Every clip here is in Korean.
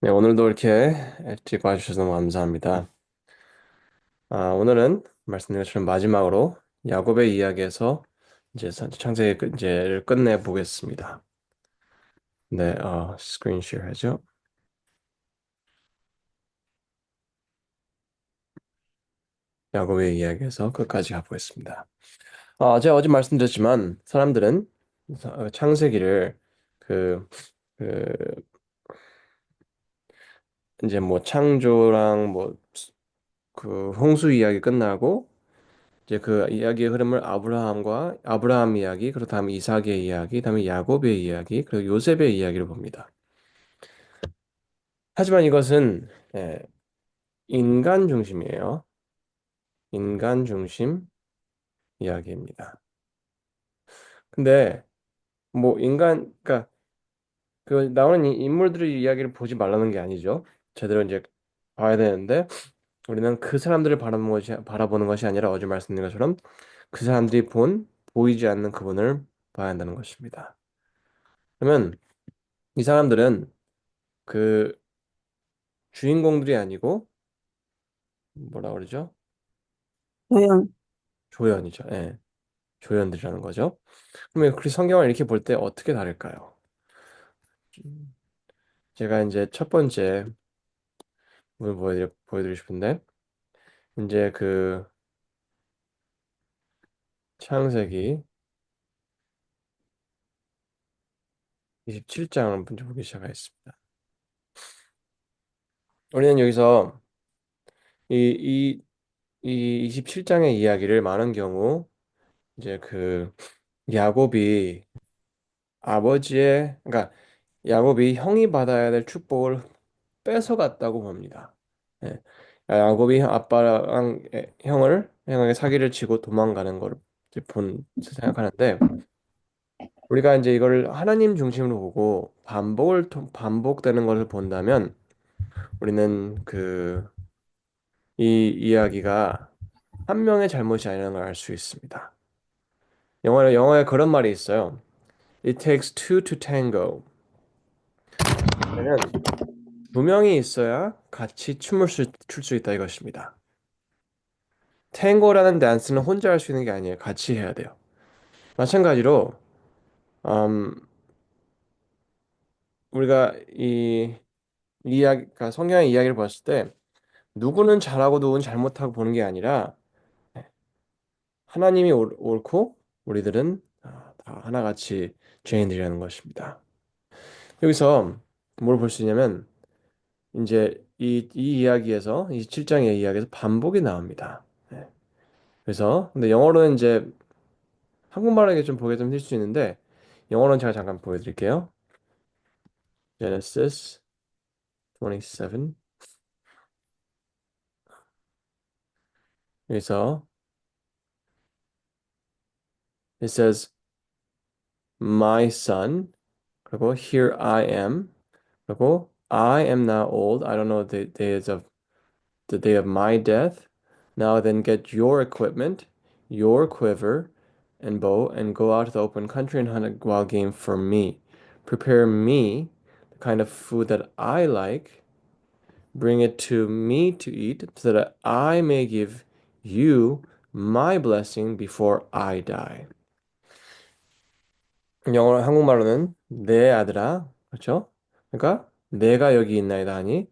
네, 오늘도 이렇게 일찍 와주셔서 너무 감사합니다. 오늘은 말씀드린 것처럼 마지막으로 야곱의 이야기에서 이제 창세기 이제를 끝내 보겠습니다. 네, 스크린 쉐어 하죠. 야곱의 이야기에서 끝까지 가보겠습니다. 제가 어제 말씀드렸지만 사람들은 창세기를 그, 그 이제 뭐 창조랑 뭐 그 홍수 이야기 끝나고 이제 그 이야기의 흐름을 아브라함 이야기, 그리고 다음에 이삭의 이야기, 다음에 야곱의 이야기, 그리고 요셉의 이야기를 봅니다. 하지만 이것은 인간 중심이에요. 인간 중심 이야기입니다. 근데 뭐 그러니까 그 나오는 인물들의 이야기를 보지 말라는 게 아니죠. 제대로 이제 봐야 되는데 우리는 그 사람들을 바라보는 것이 아니라 어제 말씀드린 것처럼 그 사람들이 보이지 않는 그분을 봐야 한다는 것입니다. 그러면 이 사람들은 그 주인공들이 아니고 뭐라 그러죠? 도연. 조연이죠. 예. 조연들이라는 거죠. 그러면 그 성경을 이렇게 볼 때 어떻게 다를까요? 음, 제가 이제 첫 번째 부분 보여드리고 싶은데 이제 그 창세기 27장을 먼저 보기 시작하겠습니다. 우리는 여기서 이, 이 27장의 이야기를 많은 경우 이제 그 야곱이 그러니까 야곱이 형이 받아야 될 축복을 뺏어갔다고 봅니다. 예. 야곱이 아빠랑 형에게 사기를 치고 도망가는 걸 이제 생각하는데 우리가 이제 이걸 하나님 중심으로 보고 반복되는 것을 본다면 우리는 이 이야기가 한 명의 잘못이 아니라는 걸 알 수 있습니다. 영어에 그런 말이 있어요. It takes two to tango. 그러면 두 명이 있어야 같이 출 수 있다 이것입니다. 탱고라는 댄스는 혼자 할 수 있는 게 아니에요. 같이 해야 돼요. 마찬가지로 음, 우리가 그러니까 성경의 이야기를 봤을 때 누구는 잘하고 누구는 잘못하고 보는 게 아니라 하나님이 옳고 우리들은 다 하나같이 죄인들이라는 것입니다. 여기서 뭘 볼 수 있냐면 이제 이 이야기에서 이 7장의 이야기에서 반복이 나옵니다. 네. 그래서 근데 영어로는 이제 한국말에게 좀 보기 좀 힘들 수 있는데 영어로는 제가 잠깐 보여드릴게요. Genesis 27 여기서 it says my son 그리고 here I am 그리고 I am now old I don't know the day of my death now then get your equipment your quiver and bow and go out to the open country and hunt a wild game for me prepare me the kind of food that I like bring it to me to eat so that I may give you my blessing before I die. 한국말로는 내 아들아, 그렇죠? 그러니까 내가 여기 있나이다 하니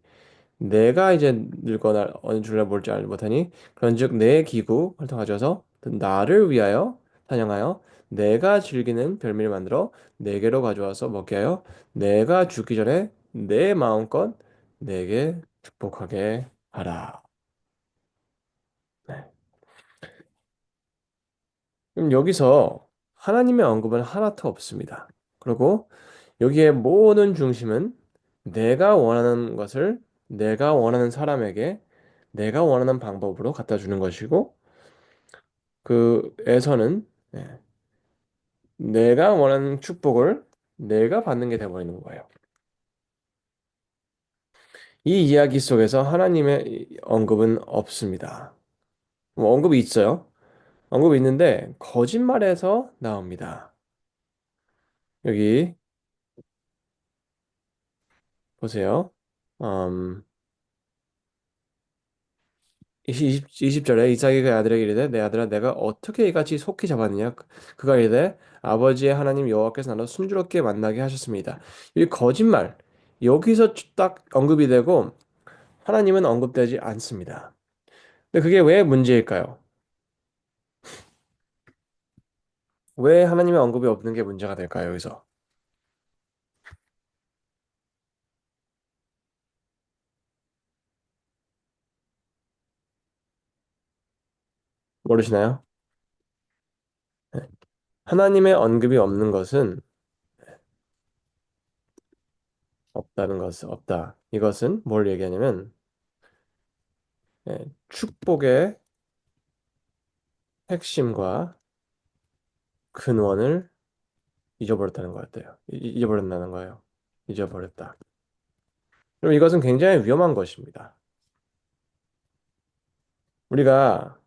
내가 이제 늙거나 어느 줄을 볼지 알지 못하니 그런즉 내 기구를 가져서 나를 위하여 사냥하여 내가 즐기는 별미를 만들어 내게로 가져와서 먹게 하여 내가 죽기 전에 내 마음껏 내게 축복하게 하라. 네. 그럼 여기서 하나님의 언급은 하나도 없습니다. 그리고 여기에 모든 중심은 내가 원하는 것을 내가 원하는 사람에게 내가 원하는 방법으로 갖다 주는 것이고 그에서는 내가 원하는 축복을 내가 받는 게 돼버리는 거예요. 이 이야기 속에서 하나님의 언급은 없습니다. 뭐 언급이 있어요. 언급이 있는데 거짓말에서 나옵니다. 여기 보세요. 음, 20절에 이삭이 그 아들에게 이르되 내 아들아 내가 어떻게 이같이 속히 잡았느냐 그가 이르되 아버지의 하나님 여호와께서 나를 순조롭게 만나게 하셨습니다. 이 거짓말 여기서 딱 언급이 되고 하나님은 언급되지 않습니다. 근데 그게 왜 문제일까요? 왜 하나님의 언급이 없는 게 문제가 될까요? 여기서 모르시나요? 네. 하나님의 언급이 없는 것은 없다는 것은 없다. 이것은 뭘 얘기하냐면 축복의 핵심과 근원을 잊어버렸다는 것 같아요. 잊어버렸다는 거예요. 잊어버렸다. 그럼 이것은 굉장히 위험한 것입니다. 우리가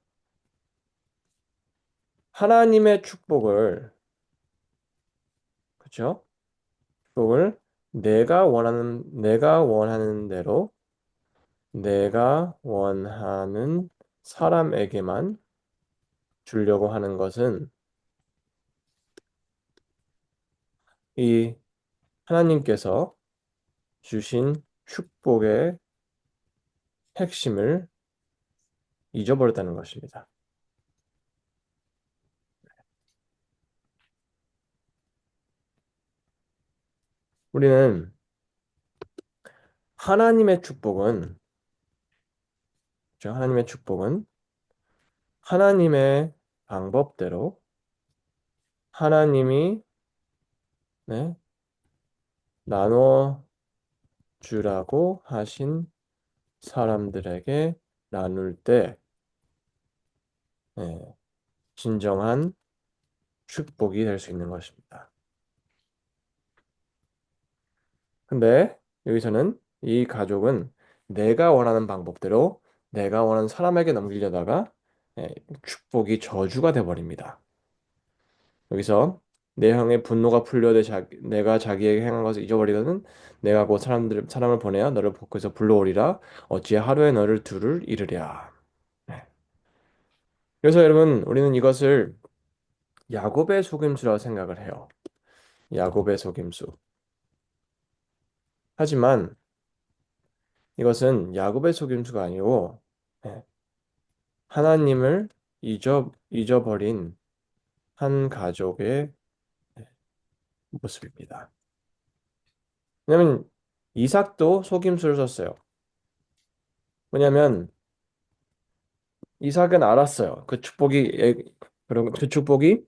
하나님의 축복을, 그렇죠? 축복을 내가 원하는 대로, 내가 원하는 사람에게만 주려고 하는 것은 이 하나님께서 주신 축복의 핵심을 잊어버렸다는 것입니다. 우리는 하나님의 축복은, 하나님의 축복은 하나님의 방법대로 하나님이 네, 나눠 주라고 하신 사람들에게 나눌 때 네, 진정한 축복이 될 수 있는 것입니다. 근데 여기서는 이 가족은 내가 원하는 방법대로 내가 원하는 사람에게 넘기려다가 예, 축복이 저주가 돼 버립니다. 여기서 내 형의 분노가 풀려 내가 자기에게 행한 것을 잊어버리거든 내가 곧 사람을 보내어 너를 복에서 불러오리라 어찌 하루에 너를 두를 이르랴. 네. 그래서 여러분 우리는 이것을 야곱의 속임수라고 생각을 해요. 야곱의 속임수. 하지만 이것은 야곱의 속임수가 아니고 네, 하나님을 잊어버린 한 가족의 모습입니다. 왜냐하면 이삭도 속임수를 썼어요. 왜냐하면 이삭은 알았어요. 그리고 그 축복이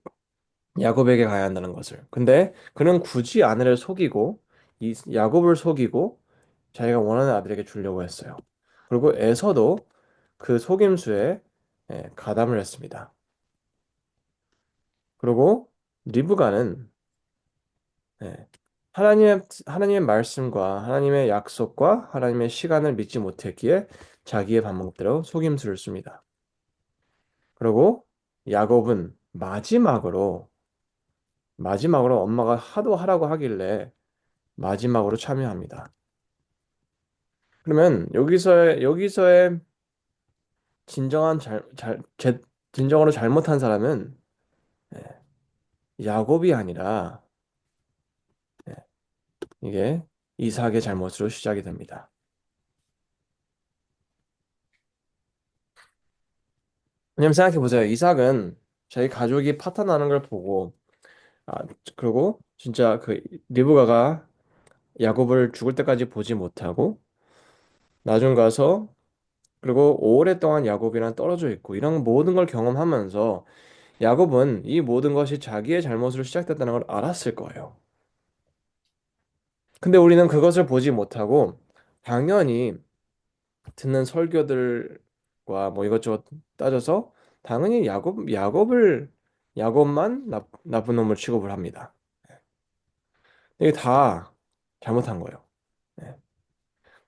야곱에게 가야 한다는 것을. 근데 그는 굳이 아내를 속이고 이 야곱을 속이고 자기가 원하는 아들에게 주려고 했어요. 그리고 에서도 그 속임수에 가담을 했습니다. 그리고 리브가는 예, 하나님의 말씀과 하나님의 약속과 하나님의 시간을 믿지 못했기에 자기의 방법대로 속임수를 씁니다. 그리고 야곱은 마지막으로 엄마가 하도 하라고 하길래 마지막으로 참여합니다. 그러면 여기서의 진정한 진정으로 잘못한 사람은 예, 야곱이 아니라 예, 이게 이삭의 잘못으로 시작이 됩니다. 왜냐면 생각해 보세요. 이삭은 자기 가족이 파탄나는 걸 보고 아 그리고 진짜 그 리브가가 야곱을 죽을 때까지 보지 못하고 나중 가서 그리고 오랫동안 야곱이랑 떨어져 있고 이런 모든 걸 경험하면서 야곱은 이 모든 것이 자기의 잘못으로 시작됐다는 걸 알았을 거예요. 근데 우리는 그것을 보지 못하고 당연히 듣는 설교들과 뭐 이것저것 따져서 당연히 야곱만 나쁜 놈을 취급을 합니다. 이게 다 잘못한 거예요. 네.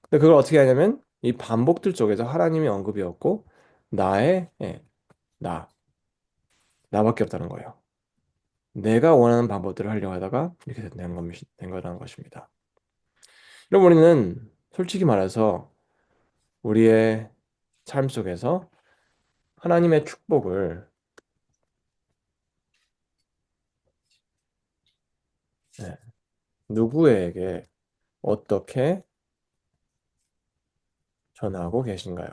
근데 그걸 어떻게 하냐면 이 반복들 속에서 하나님의 언급이 없고 나의 나 나밖에 없다는 거예요. 내가 원하는 방법대로 하려고 하다가 이렇게 된 거라는 것입니다. 그럼 우리는 솔직히 말해서 우리의 삶 속에서 하나님의 축복을 네, 누구에게 어떻게 전하고 계신가요?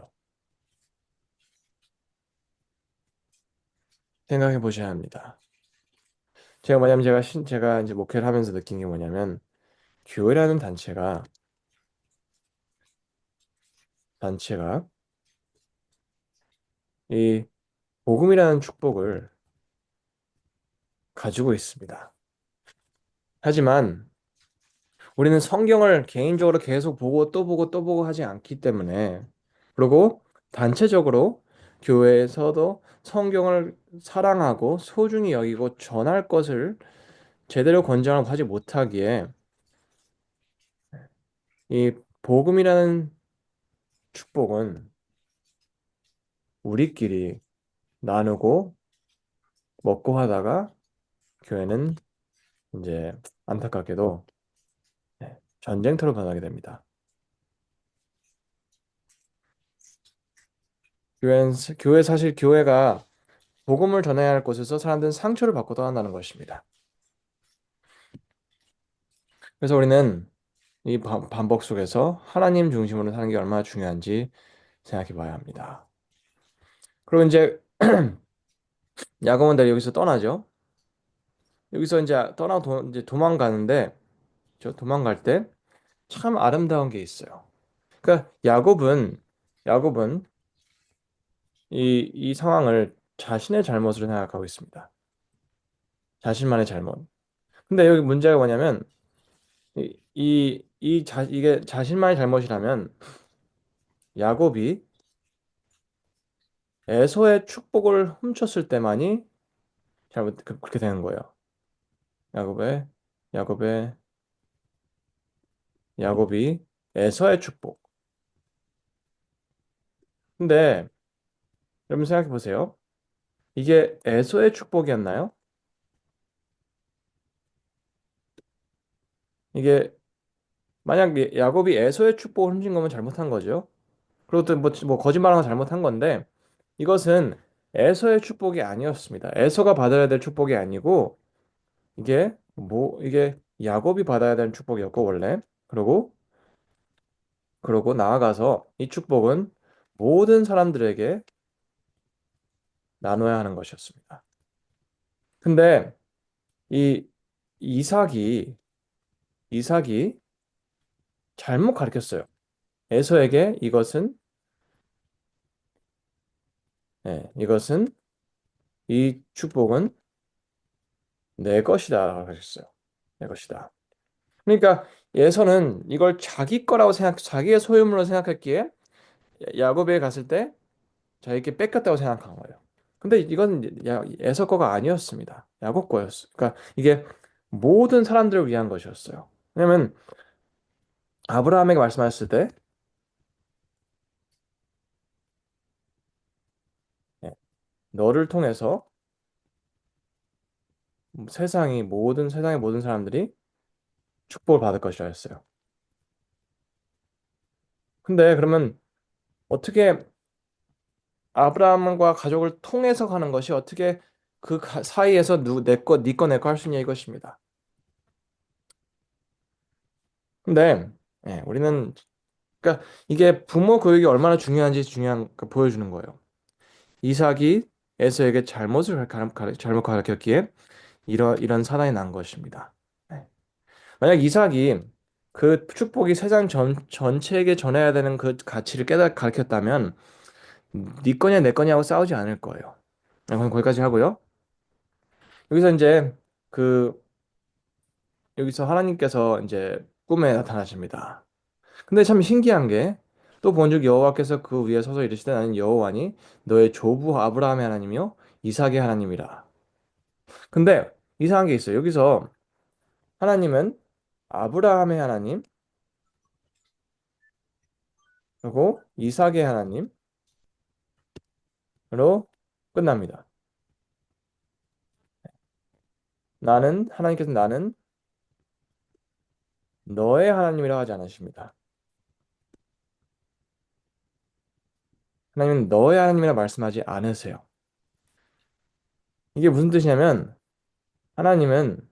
생각해 보셔야 합니다. 제가 뭐냐면 제가 이제 목회를 하면서 느낀 게 뭐냐면 교회라는 단체가 이 복음이라는 축복을 가지고 있습니다. 하지만 우리는 성경을 개인적으로 계속 보고 또 보고 또 보고 하지 않기 때문에 그리고 단체적으로 교회에서도 성경을 사랑하고 소중히 여기고 전할 것을 제대로 권장하고 하지 못하기에 이 복음이라는 축복은 우리끼리 나누고 먹고 하다가 교회는 이제 안타깝게도 전쟁터로 변하게 됩니다. 교회 사실 교회가 복음을 전해야 할 곳에서 사람들은 상처를 받고 떠난다는 것입니다. 그래서 우리는 이 반복 속에서 하나님 중심으로 사는 게 얼마나 중요한지 생각해 봐야 합니다. 그리고 이제 야고보는 여기서 떠나죠. 여기서 이제 이제 도망가는데 저 도망갈 때 참 아름다운 게 있어요. 그러니까 야곱은 이 상황을 자신의 잘못으로 생각하고 있습니다. 자신만의 잘못. 근데 여기 문제가 뭐냐면 이게 자신만의 잘못이라면 야곱이 에서의 축복을 훔쳤을 때만이 그렇게 되는 거예요. 야곱의 야곱의 야곱이 에서의 축복. 근데 여러분 생각해 보세요. 이게 에서의 축복이었나요? 이게 만약 야곱이 에서의 축복을 훔친 거면 잘못한 거죠. 그리고 또 뭐 거짓말한 건 잘못한 건데 이것은 에서의 축복이 아니었습니다. 에서가 받아야 될 축복이 아니고 이게 야곱이 받아야 되는 축복이었고 원래 그러고 나아가서 이 축복은 모든 사람들에게 나눠야 하는 것이었습니다. 근데 이 이삭이 이삭이 잘못 가르쳤어요. 에서에게 이것은 이 축복은 내 것이다라고 하셨어요. 내 것이다. 그러니까 에서는 이걸 자기 거라고 자기의 소유물로 생각했기에 야곱에 갔을 때 자기에게 뺏겼다고 생각한 거예요. 근데 이건 에서 거가 아니었습니다. 야곱 거였어요. 그러니까 이게 모든 사람들을 위한 것이었어요. 왜냐면 아브라함에게 말씀하셨을 때 예, 너를 통해서 세상의 모든 사람들이 축복을 받을 것이라 했어요. 근데 그러면 어떻게 아브라함과 가족을 통해서 가는 것이 어떻게 사이에서 네 거 내 거 할 수 있냐 이것입니다. 근데 우리는 그러니까 이게 부모 교육이 얼마나 중요한지 보여주는 거예요. 이삭이 에서에게 잘못 가르쳤기에 이런 사단이 난 것입니다. 네. 만약 이삭이 그 축복이 세상 전체에게 전해야 되는 그 가치를 가르쳤다면 네 거냐 내 거냐고 싸우지 않을 거예요. 그럼 거기까지 하고요. 여기서 이제 그 여기서 하나님께서 이제 꿈에 나타나십니다. 근데 참 신기한 게 또 본즉 여호와께서 그 위에 서서 이르시되 나는 여호와니 너의 조부 아브라함의 하나님이요 이삭의 하나님이라. 근데 이상한 게 있어요. 여기서 하나님은 아브라함의 하나님 그리고 이삭의 하나님으로 끝납니다. 하나님께서 나는 너의 하나님이라고 하지 않으십니다. 하나님은 너의 하나님이라 말씀하지 않으세요. 이게 무슨 뜻이냐면 하나님은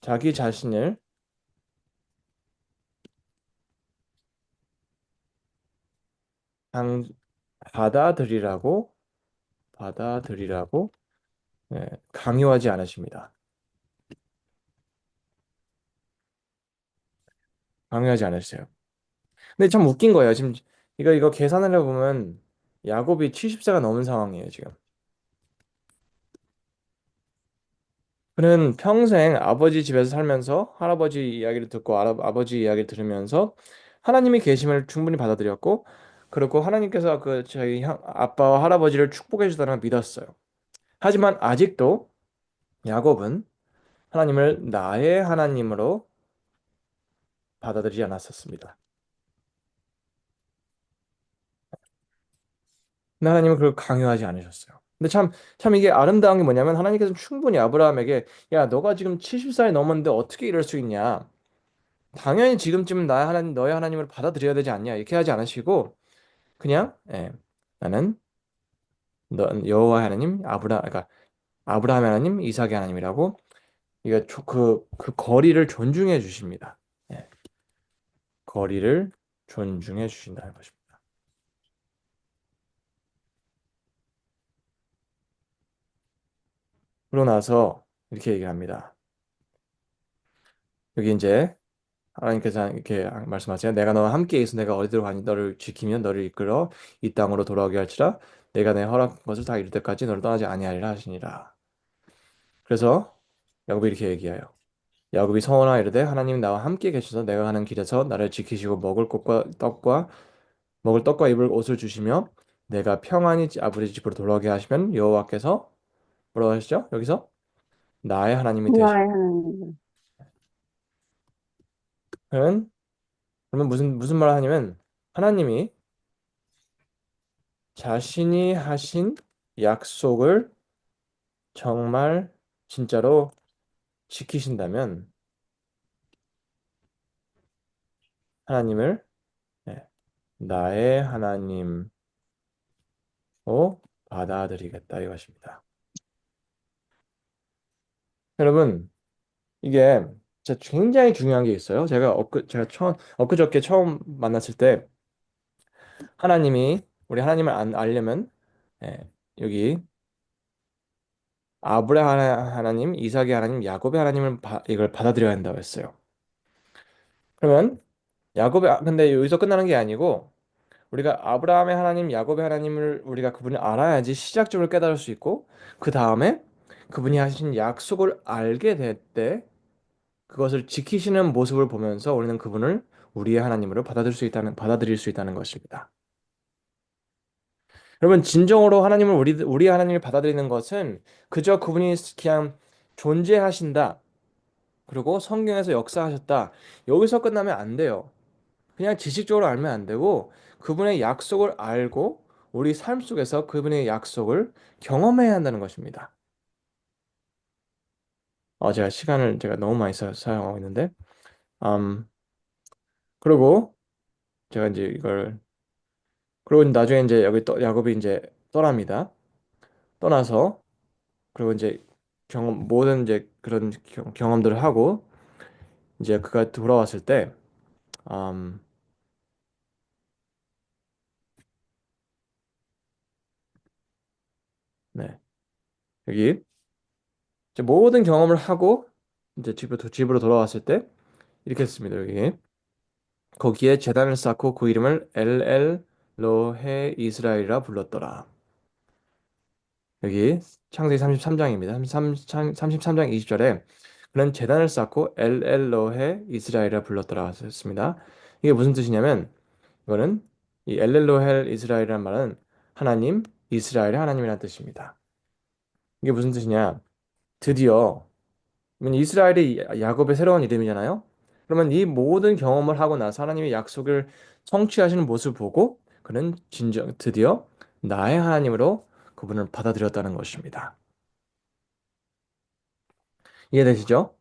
자기 자신을 강, 받아들이라고 받아들이라고 강요하지 않으십니다. 강요하지 않으세요. 근데 참 웃긴 거예요. 지금 이거 계산을 해보면 야곱이 70세가 넘은 상황이에요, 지금. 그는 평생 아버지 집에서 살면서 할아버지 이야기를 듣고 아버지 이야기를 들으면서 하나님의 계심을 충분히 받아들였고, 그리고 하나님께서 그 저희 아빠와 할아버지를 축복해 주다는 걸 믿었어요. 하지만 아직도 야곱은 하나님을 나의 하나님으로 받아들이지 않았었습니다. 근데 하나님은 그걸 강요하지 않으셨어요. 근데 참 이게 아름다운 게 뭐냐면 하나님께서는 충분히 아브라함에게 야, 너가 지금 70살이 넘었는데 어떻게 이럴 수 있냐? 당연히 지금쯤은 나의 하나님, 너의 하나님을 받아들여야 되지 않냐? 이렇게 하지 않으시고 그냥 나는 너 여호와 하나님, 그러니까 아브라함의 하나님, 이삭의 하나님이라고 이게 그 거리를 존중해 주십니다. 예, 거리를 존중해 주신다는 것입니다. 그러고 나서 이렇게 얘기합니다. 여기 이제 하나님께서 이렇게 말씀하세요. 내가 너와 함께 있어 내가 어디로 가니 너를 지키면 너를 이끌어 이 땅으로 돌아오게 할지라 내가 내 허락한 것을 다 이룰 때까지 너를 떠나지 아니하리라 하시니라. 그래서 야곱이 이렇게 얘기해요. 야곱이 서원하 이르되 하나님 나와 함께 계셔서 내가 가는 길에서 나를 지키시고 먹을 떡과 입을 옷을 주시며 내가 평안히 아버지 집으로 돌아오게 하시면 여호와께서 뭐라고 하시죠? 여기서 나의 하나님이 되시. 나의 하나님. 그러면 무슨 말을 하냐면 하나님이 자신이 하신 약속을 정말 진짜로 지키신다면 하나님을 네, 나의 하나님으로 받아들이겠다 이것입니다. 여러분, 이게 진짜 굉장히 중요한 게 있어요. 제가 엊그저께 처음 만났을 때 하나님이 우리 하나님을 알려면 예, 여기 아브라함 하나님, 이삭의 하나님, 야곱의 하나님을 이걸 받아들여야 한다고 했어요. 그러면 근데 여기서 끝나는 게 아니고 우리가 아브라함의 하나님, 야곱의 하나님을 우리가 그분을 알아야지 시작점을 깨달을 수 있고 그 다음에 그분이 하신 약속을 알게 될 때 그것을 지키시는 모습을 보면서 우리는 그분을 우리의 하나님으로 받아들일 수 있다는 것입니다. 여러분 진정으로 하나님을 우리 하나님을 받아들이는 것은 그저 그분이 그냥 존재하신다. 그리고 성경에서 역사하셨다. 여기서 끝나면 안 돼요. 그냥 지식적으로 알면 안 되고 그분의 약속을 알고 우리 삶 속에서 그분의 약속을 경험해야 한다는 것입니다. 제가 시간을 제가 너무 많이 사용하고 있는데, 음, 그리고 제가 이제 그리고 나중에 이제 여기 야곱이 이제 떠납니다. 떠나서 그리고 이제 모든 이제 그런 경험들을 하고 이제 그가 돌아왔을 때, 음, 네, 여기 이제 모든 경험을 하고 이제 집으로 돌아왔을 때 이렇게 했습니다. 여기. 거기에 제단을 쌓고 그 이름을 엘엘 로헤 이스라엘이라 불렀더라. 여기 창세기 33장입니다. 33장 20절에 그는 제단을 쌓고 엘엘 로헤 이스라엘이라 불렀더라 하셨습니다. 이게 무슨 뜻이냐면 이거는 이 엘엘 로헤 이스라엘이라는 말은 하나님 이스라엘의 하나님이라는 뜻입니다. 이게 무슨 뜻이냐? 드디어 이스라엘이 야곱의 새로운 이름이잖아요. 그러면 이 모든 경험을 하고 나서 하나님의 약속을 성취하시는 모습을 보고 그는 드디어 나의 하나님으로 그분을 받아들였다는 것입니다. 이해되시죠?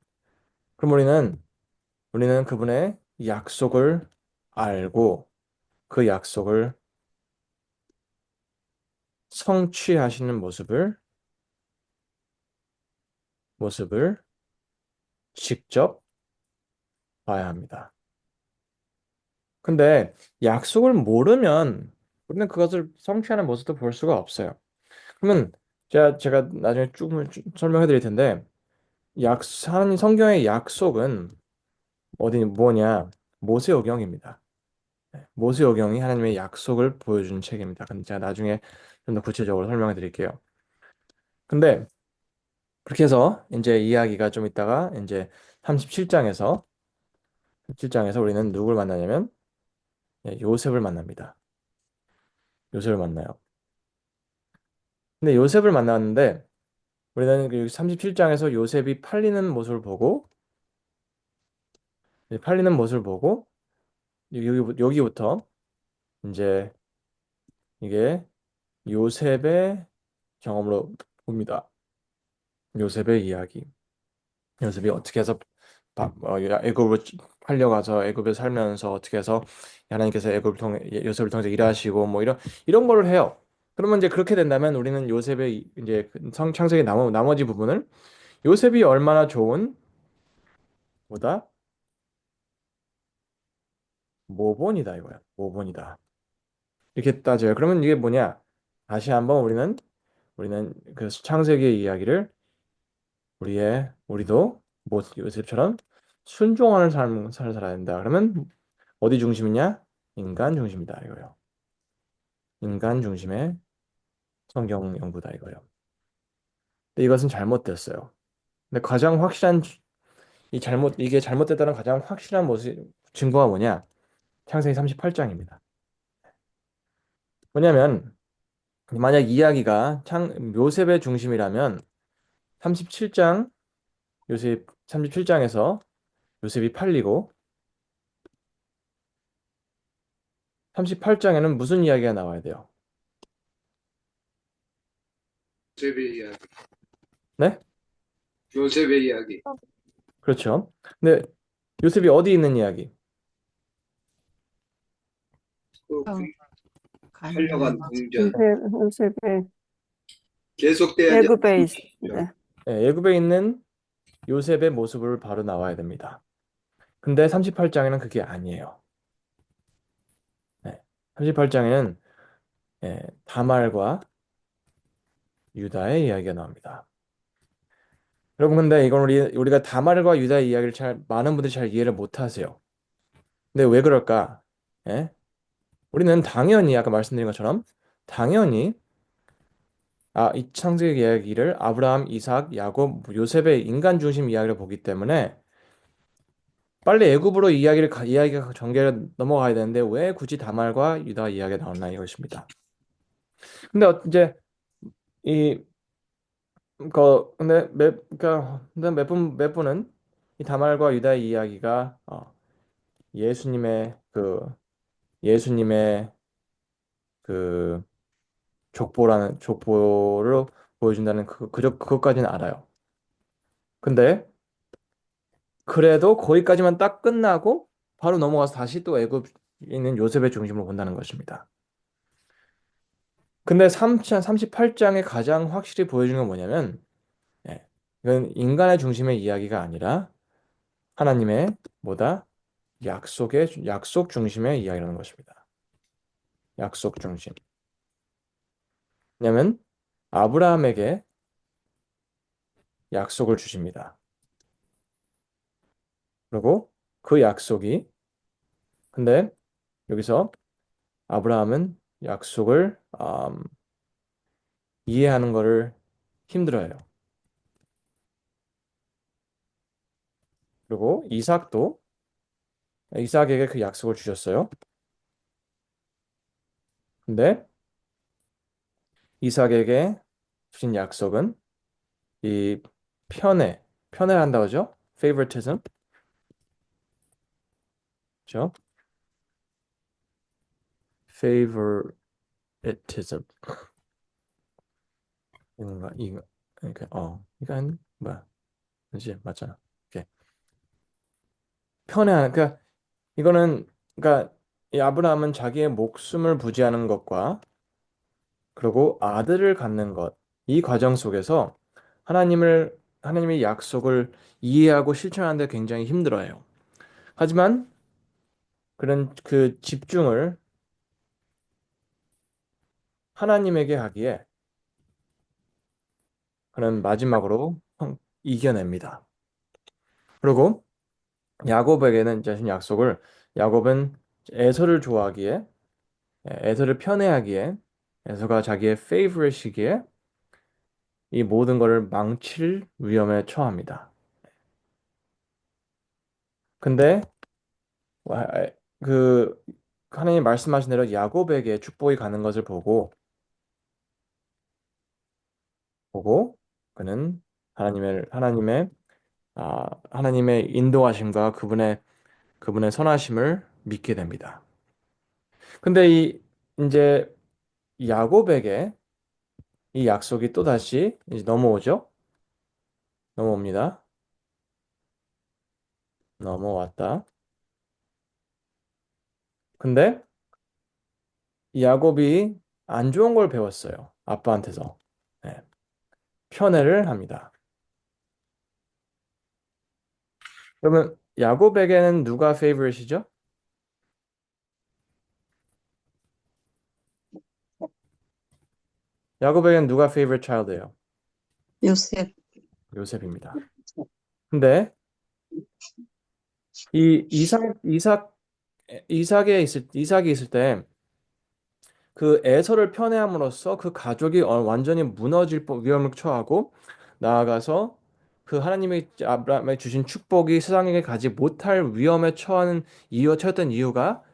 그럼 우리는 그분의 약속을 알고 그 약속을 성취하시는 모습을 직접 봐야 합니다. 근데 약속을 모르면 우리는 그것을 성취하는 모습도 볼 수가 없어요. 그러면 제가 나중에 쭉 설명해 드릴 텐데 하나님 성경의 약속은 어디 뭐냐? 모세오경입니다. 모세오경이 하나님의 약속을 보여주는 책입니다. 근데 제가 나중에 좀 더 구체적으로 설명해 드릴게요. 근데 그렇게 해서 이제 이야기가 좀 있다가 이제 37장에서 우리는 누굴 만나냐면 요셉을 만납니다. 요셉을 만나요. 근데 요셉을 만났는데 우리는 그 37장에서 요셉이 팔리는 모습을 보고 여기부터 이제 이게 요셉의 경험으로 봅니다. 요셉의 이야기. 요셉이 어떻게 해서 애굽으로 팔려가서 애굽에 살면서 어떻게 해서 하나님께서 애굽을 통해 요셉을 통해서 일하시고 뭐 이런 거를 해요. 그러면 이제 그렇게 된다면 우리는 요셉의 이제 창세기 나머지 부분을 요셉이 얼마나 좋은 보다 모본이다 이거야. 모본이다. 이렇게 따져요. 그러면 이게 뭐냐? 다시 한번 우리는 그 창세기의 이야기를 우리도 뭐 요셉처럼 순종하는 삶을 살아야 된다. 그러면 어디 중심이냐? 인간 중심이다 이거예요. 인간 중심의 성경 연구다 이거예요. 근데 이것은 잘못됐어요. 근데 가장 확실한 이게 잘못됐다는 가장 확실한 모습 증거가 뭐냐? 창세기 38장입니다. 뭐냐면 만약 이야기가 요셉의 중심이라면 37장 요셉 37장에서 요셉이 팔리고 38장에는 무슨 이야기가 나와야 돼요? 요셉의 이야기. 네? 요셉의 이야기. 그렇죠. 근데 요셉이 어디 있는 이야기? 그 어, 팔려간 동전. 요셉의 계속돼야 이제 애굽에 죠 네. 애굽에 있는 요셉의 모습을 바로 나와야 됩니다. 근데 38장에는 그게 아니에요. 네. 38장에는 다말과 유다의 이야기가 나옵니다. 여러분 근데 이건 우리가 다말과 유다의 이야기를 많은 분들이 잘 이해를 못 하세요. 근데 왜 그럴까? 예? 우리는 당연히 아까 말씀드린 것처럼 당연히 이 창세기 이야기를 아브라함, 이삭, 야곱, 요셉의 인간 중심 이야기를 보기 때문에 빨리 애굽으로 이야기가 전개를 넘어가야 되는데 왜 굳이 다말과 유다 이야기가 나왔나 이것입니다. 근데 이제 이 근데 몇 분은 이 다말과 유다의 이야기가 예수님의 그 예수님의 그 족보를 보여준다는 그것까지는 알아요. 근데 그래도 거기까지만 딱 끝나고 바로 넘어가서 다시 또 애굽에 있는 요셉의 중심으로 본다는 것입니다. 근데 38장에 가장 확실히 보여주는 건 뭐냐면 이건 인간의 중심의 이야기가 아니라 하나님의 뭐다? 약속 중심의 이야기라는 것입니다. 약속 중심. 왜냐면 아브라함에게 약속을 주십니다. 그리고 그 약속이 근데 여기서 아브라함은 약속을 이해하는 것을 힘들어해요. 그리고 이삭에게 그 약속을 주셨어요. 근데 이삭에게 주신 약속은 이 편애한다고 하죠? favoritism. 그죠? favoritism. 이거 이렇게 이건 뭐야? 그지 맞잖아. 이렇게 그러니까 이거는 그러니까 이 아브라함은 자기의 목숨을 부지하는 것과 그리고 아들을 갖는 것, 이 과정 속에서 하나님의 약속을 이해하고 실천하는 데 굉장히 힘들어해요. 하지만 그런 그 집중을 하나님에게 하기에 그는 마지막으로 이겨냅니다. 그리고 야곱에게는 자신 약속을 야곱은 에서를 좋아하기에 에서를 편애하기에 에서가 자기의 favorite이기에 이 모든 것을 망칠 위험에 처합니다. 근데 와- 그 하나님 말씀하신 대로 야곱에게 축복이 가는 것을 보고 그는 하나님의 하나님의 인도하심과 그분의 선하심을 믿게 됩니다. 근데 이제 야곱에게 이 약속이 또다시 이제 넘어오죠. 넘어옵니다. 넘어왔다. 근데 이 야곱이 안 좋은 걸 배웠어요. 아빠한테서. 네. 편애를 합니다. 그러면 야곱에게는 누가 favorite이죠? 야곱에게는 누가 favorite child예요? 요셉. 요셉입니다. 근데 이 이삭이 있을 때 그 에서를 편애함으로써 그 가족이 완전히 무너질 위험을 처하고 나아가서 그 하나님의 아브라함에 주신 축복이 세상에게 가지 못할 위험에 처했던 이유가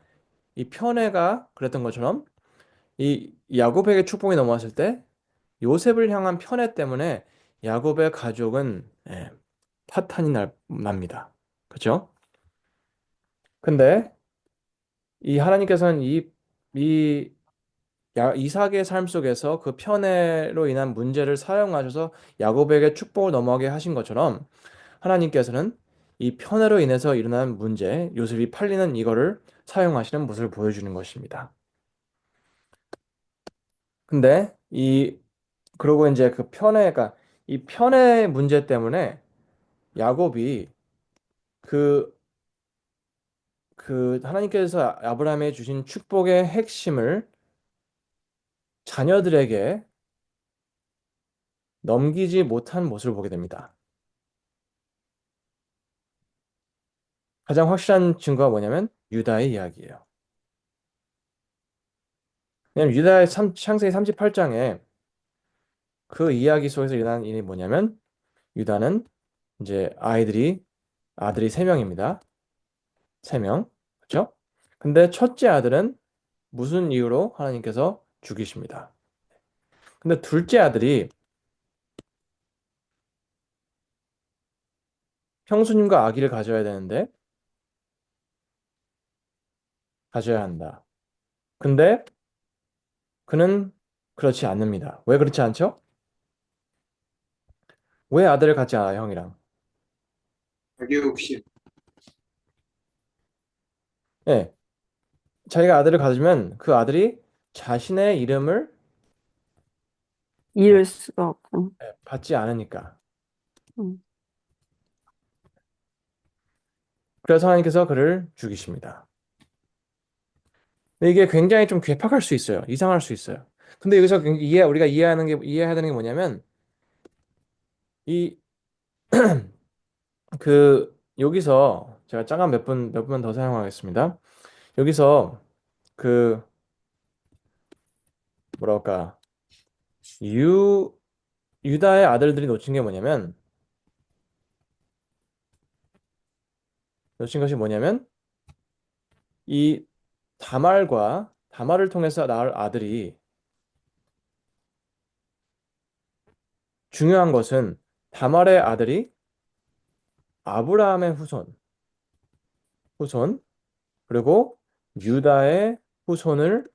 이 편애가 그랬던 것처럼 이 야곱에게 축복이 넘어왔을 때 요셉을 향한 편애 때문에 야곱의 가족은 파탄이 납니다. 그렇죠? 근데 이 하나님께서는 이 이삭의 삶 속에서 그 편애로 인한 문제를 사용하셔서 야곱에게 축복을 넘어가게 하신 것처럼 하나님께서는 이 편애로 인해서 일어난 문제, 요셉이 팔리는 이거를 사용하시는 모습을 보여주는 것입니다. 근데 그리고 이제 이 편애 문제 때문에 야곱이 그, 그 하나님께서 아브라함에 주신 축복의 핵심을 자녀들에게 넘기지 못한 모습을 보게 됩니다. 가장 확실한 증거가 뭐냐면 유다의 이야기예요. 왜냐면 창세기 38장에 그 이야기 속에서 일어난 일이 뭐냐면 유다는 이제 아들이 세명입니다. 3명. 그렇죠? 근데 첫째 아들은 무슨 이유로 하나님께서 죽이십니다. 근데 둘째 아들이 형수님과 아기를 가져야 되는데 가져야 한다. 근데 그는 그렇지 않습니다. 왜 그렇지 않죠? 왜 아들을 갖지 않아요, 형이랑? 자기 욕심. 예, 자기가 아들을 가지면 그 아들이 자신의 이름을 예, 잃을 수가 없고. 받지 않으니까. 음. 그래서 하나님께서 그를 죽이십니다. 근데 이게 굉장히 좀 괴팍할 수 있어요. 이상할 수 있어요. 근데 여기서 우리가 이해해야 되는 게 뭐냐면 이 여기서 제가 잠깐 몇 분 더 사용하겠습니다. 여기서 그 뭐랄까 유 유다의 아들들이 놓친 것이 뭐냐면 이 다말을 통해서 낳을 아들이 중요한 것은 다말의 아들이 아브라함의 후손 그리고 유다의 후손을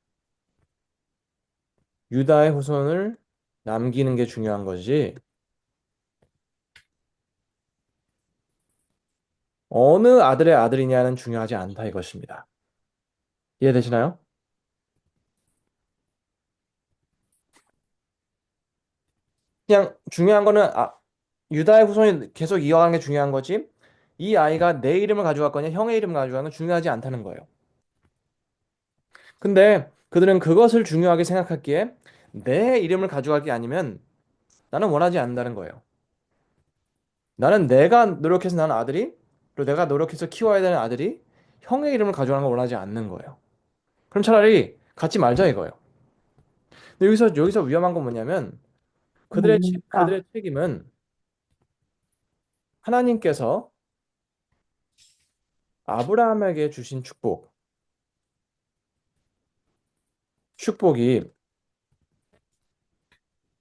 유다의 후손을 남기는 게 중요한 거지. 어느 아들의 아들이냐는 중요하지 않다 이것입니다. 이해되시나요? 그냥 중요한 거는 유다의 후손이 계속 이어가는 게 중요한 거지. 이 아이가 내 이름을 가져갔거냐 형의 이름을 가져가는 건 중요하지 않다는 거예요. 근데 그들은 그것을 중요하게 생각했기에 내 이름을 가져갈 게 아니면 나는 원하지 않는다는 거예요. 나는 내가 노력해서 낳은 아들이, 그리고 내가 노력해서 키워야 되는 아들이 형의 이름을 가져가는 걸 원하지 않는 거예요. 그럼 차라리 갖지 말자 이거예요. 근데 여기서 위험한 건 뭐냐면 뭡니까? 그들의 책임은 하나님께서 아브라함에게 주신 축복이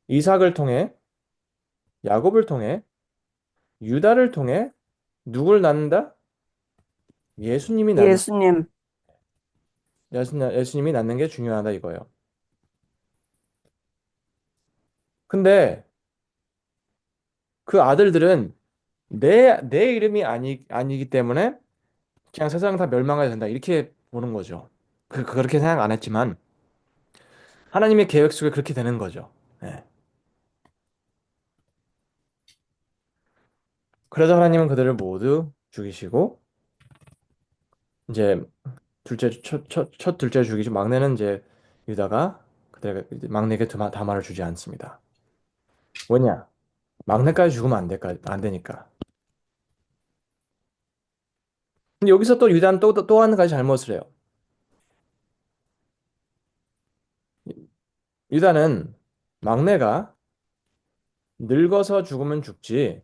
이삭을 통해 야곱을 통해 유다를 통해 누굴 낳는다? 예수님이 낳는 예수님, 예수님이 낳는 게 중요하다 이거예요. 근데 그 아들들은 내 이름이 아니기 때문에 그냥 세상 다 멸망해야 된다 이렇게 보는 거죠. 그렇게 생각 안 했지만 하나님의 계획 속에 그렇게 되는 거죠. 예. 그래서 하나님은 그들을 모두 죽이시고 이제 첫 둘째 죽이시고 막내는 이제 유다가 그들에게 막내에게 다말을 주지 않습니다. 왜냐? 막내까지 죽으면 안 되니까. 근데 여기서 또 유다는 또 한 가지 잘못을 해요. 유다는 막내가 늙어서 죽으면 죽지,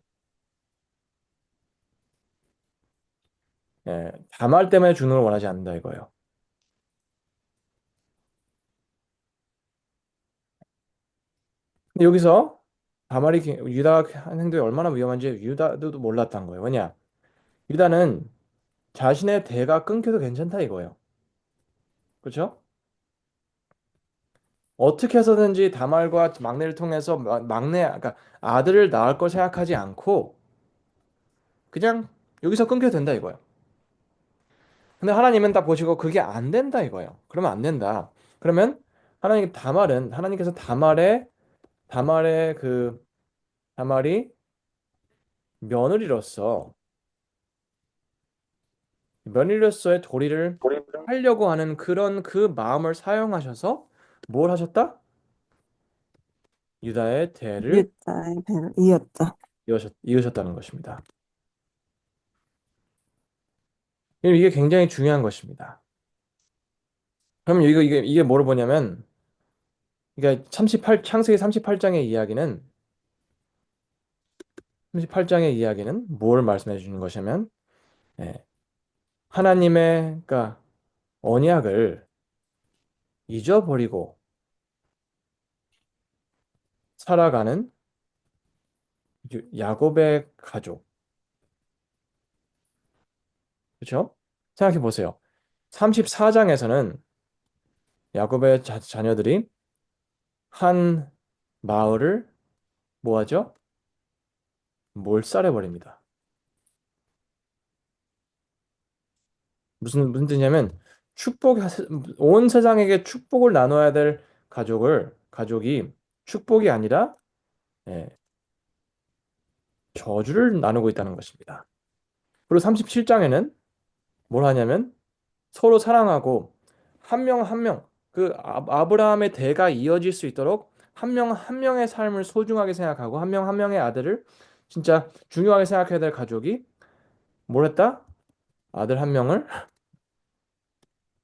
다말 때문에 죽는 걸 원하지 않는다 이거예요. 근데 여기서 유다가 한 행동이 얼마나 위험한지 유다도 몰랐던 거예요. 왜냐? 유다는 자신의 대가 끊겨도 괜찮다 이거예요. 그렇죠? 어떻게 해서든지 다말과 막내를 통해서 그러니까 아들을 낳을 걸 생각하지 않고 그냥 여기서 끊겨도 된다 이거예요. 근데 하나님은 딱 보시고 그게 안 된다 이거예요. 그러면 안 된다. 그러면 하나님께서 다말의 그 다말이 며느리로서 며느리로서의 도리를 하려고 하는 그런 그 마음을 사용하셔서 뭘 하셨다? 유다의 대를 유다의 배를 이었다. 이으셨다는 것입니다. 이게 굉장히 중요한 것입니다. 그러면 이게 뭐를 보냐면 창세기 38장의 이야기는 38장의 이야기는 뭘 말씀해 주는 것이냐면 예, 하나님의 그러니까 언약을 잊어버리고 살아가는 야곱의 가족. 그렇죠? 생각해 보세요. 34장에서는 야곱의 자녀들이 한 마을을 뭐하죠? 몰살해 버립니다. 무슨 뜻이냐면 축복 온 세상에게 축복을 나눠야 될 가족이 축복이 아니라 예, 저주를 나누고 있다는 것입니다. 그리고 37장에는 뭘 하냐면 서로 사랑하고 한 명 한 명 그 아브라함의 대가 이어질 수 있도록 한 명 한 명의 삶을 소중하게 생각하고 한 명 한 명의 아들을 진짜 중요하게 생각해야 될 가족이 뭘 했다? 아들 한 명을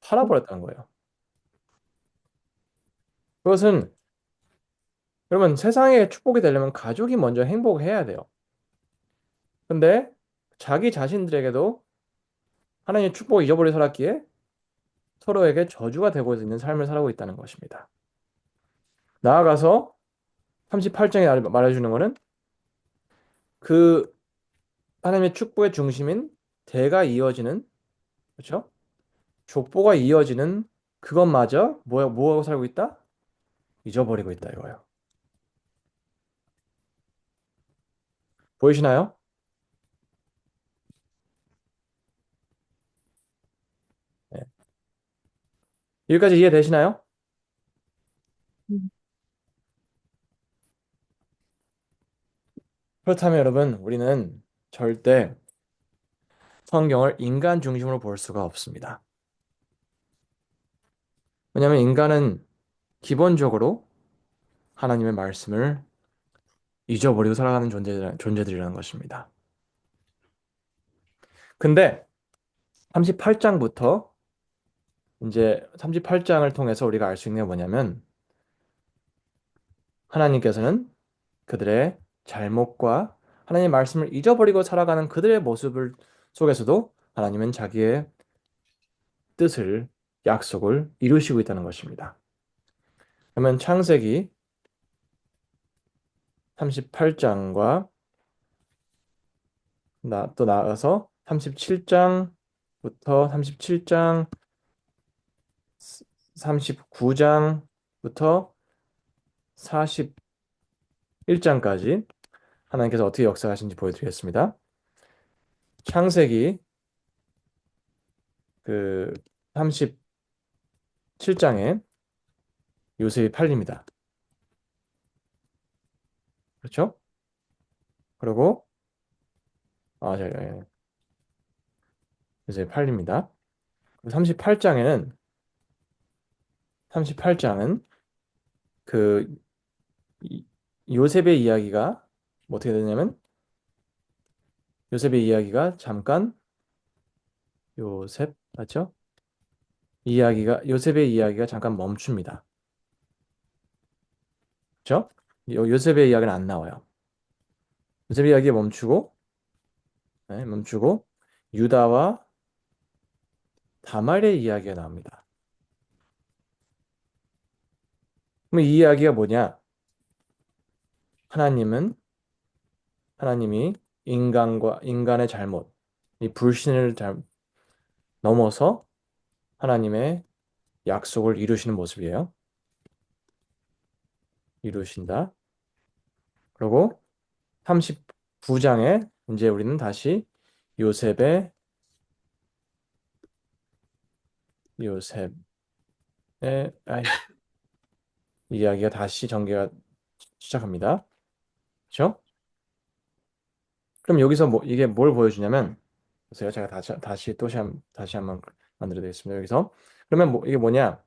팔아버렸다는 거예요. 그것은 여러분 세상에 축복이 되려면 가족이 먼저 행복해야 돼요. 근데 자기 자신들에게도 하나님의 축복을 잊어버리고 살았기에 서로에게 저주가 되고 있는 삶을 살고 있다는 것입니다. 나아가서 38장에 말해주는 것은 그 하나님의 축복의 중심인 대가 이어지는 그렇죠? 족보가 이어지는 그것마저 뭐하고 살고 있다? 잊어버리고 있다 이거예요. 보이시나요? 네. 여기까지 이해되시나요? 음, 그렇다면 여러분, 우리는 절대 성경을 인간 중심으로 볼 수가 없습니다. 왜냐하면 인간은 기본적으로 하나님의 말씀을 잊어버리고 살아가는 존재들이라는 것입니다. 근데 38장부터 이제 38장을 통해서 우리가 알 수 있는 게 뭐냐면 하나님께서는 그들의 잘못과 하나님의 말씀을 잊어버리고 살아가는 그들의 모습을 속에서도 하나님은 자기의 뜻을 약속을 이루시고 있다는 것입니다. 그러면 창세기 38장과 또 나아가서 37장부터 37장 39장부터 41장까지 하나님께서 어떻게 역사하신지 보여드리겠습니다. 창세기 그 37장에 요셉이 팔립니다. 그렇죠? 그리고 요셉이 팔립니다. 38장은 그 이- 요셉의 이야기가 뭐 어떻게 되냐면 요셉의 이야기가 잠깐 요셉 맞죠? 요셉의 이야기가 잠깐 멈춥니다. 그렇죠? 요셉의 이야기는 안 나와요. 요셉의 이야기 멈추고 멈추고 유다와 다말의 이야기가 나옵니다. 그럼 이 이야기가 뭐냐? 하나님은 하나님이 인간의 잘못, 이 불신을 넘어서 하나님의 약속을 이루시는 모습이에요. 이루신다. 그리고 39장에 이제 우리는 다시 요셉의 요셉의 아이, 이야기가 다시 전개가 시작합니다. 그렇죠? 그럼 여기서 이게 뭘 보여주냐면 보세요. 제가 다시 한번 만들어 드리겠습니다. 여기서 그러면 이게 뭐냐?